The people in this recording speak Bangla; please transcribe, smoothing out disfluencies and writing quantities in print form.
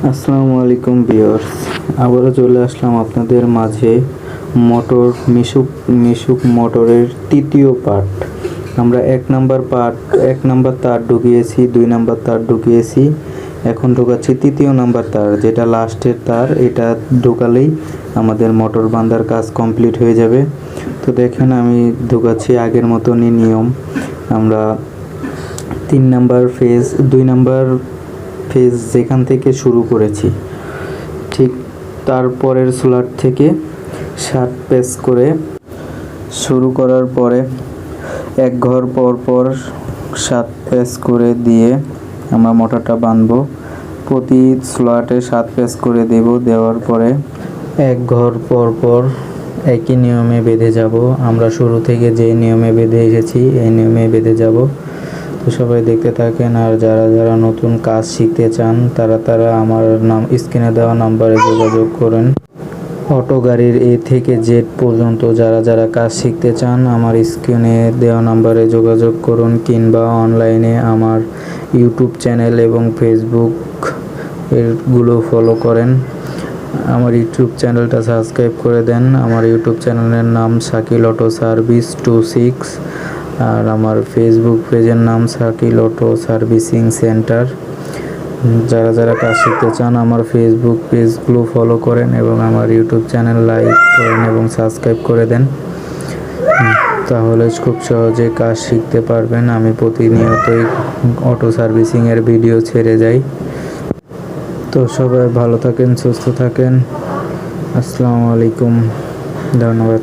আসসালামু আলাইকুম ভিউয়ার্স, আবারও চলে আসলাম আপনাদের মাঝে মোটর মিশুক মোটরের তৃতীয় পার্ট। আমরা এক নাম্বার তার ঢুকিয়েছি, 2 নাম্বার তার ঢুকিয়েছি, এখন ঢোকাচ্ছি তৃতীয় নাম্বার তার, যেটা লাস্টের তার। এটা ঢোকালেই আমাদের মোটর বাঁধার কাজ কমপ্লিট হয়ে যাবে। তো দেখেন আমি ঢোকাচ্ছি আগের মতনই নিয়ম। আমরা 2 নাম্বার ফেজ যেখান থেকে শুরু করেছি, ঠিক তারপরের স্লট থেকে 7 পেজ করে শুরু করার পরে এক ঘর পর পর 7 পেজ করে দিয়ে আমরা মোটরটা বাঁধবো। প্রতি স্লটে 7 পেজ করে দেওয়ার পরে এক ঘর পর পর একই নিয়মে বেঁধে যাব। আমরা শুরু থেকে যে নিয়মে বেঁধে এসেছি এই নিয়মে বেঁধে যাব। তো সবাই দেখতে থাকেন, আর যারা নতুন কাজ শিখতে চান তারা আমার স্ক্রিনে দেওয়া নাম্বারে যোগাযোগ করেন। অটো গাড়ির এ থেকে জেড পর্যন্ত যারা কাজ শিখতে চান আমার স্ক্রিনে দেওয়া নাম্বারে যোগাযোগ করুন, কিংবা অনলাইনে আমার ইউটিউব চ্যানেল এবং ফেসবুক এরগুলো ফলো করেন। আমার ইউটিউব চ্যানেলটা সাবস্ক্রাইব করে দেন। আমার ইউটিউব চ্যানেলের নাম শাকিল অটো সার্ভিস 26, আর আমার ফেসবুক পেজের নাম শাকিল অটো সার্ভিসিং সেন্টার। যারা কাজ শিখতে চান আমার ফেসবুক পেজগুলো ফলো করেন এবং আমার ইউটিউব চ্যানেল লাইক করেন এবং সাবস্ক্রাইব করে দেন, তাহলে খুব সহজে কাজ শিখতে পারবেন। আমি প্রতিনিয়তই অটো সার্ভিসিংয়ের ভিডিও ছেড়ে যাই। তো সবাই ভালো থাকেন, সুস্থ থাকেন। আসসালামু আলাইকুম, ধন্যবাদ।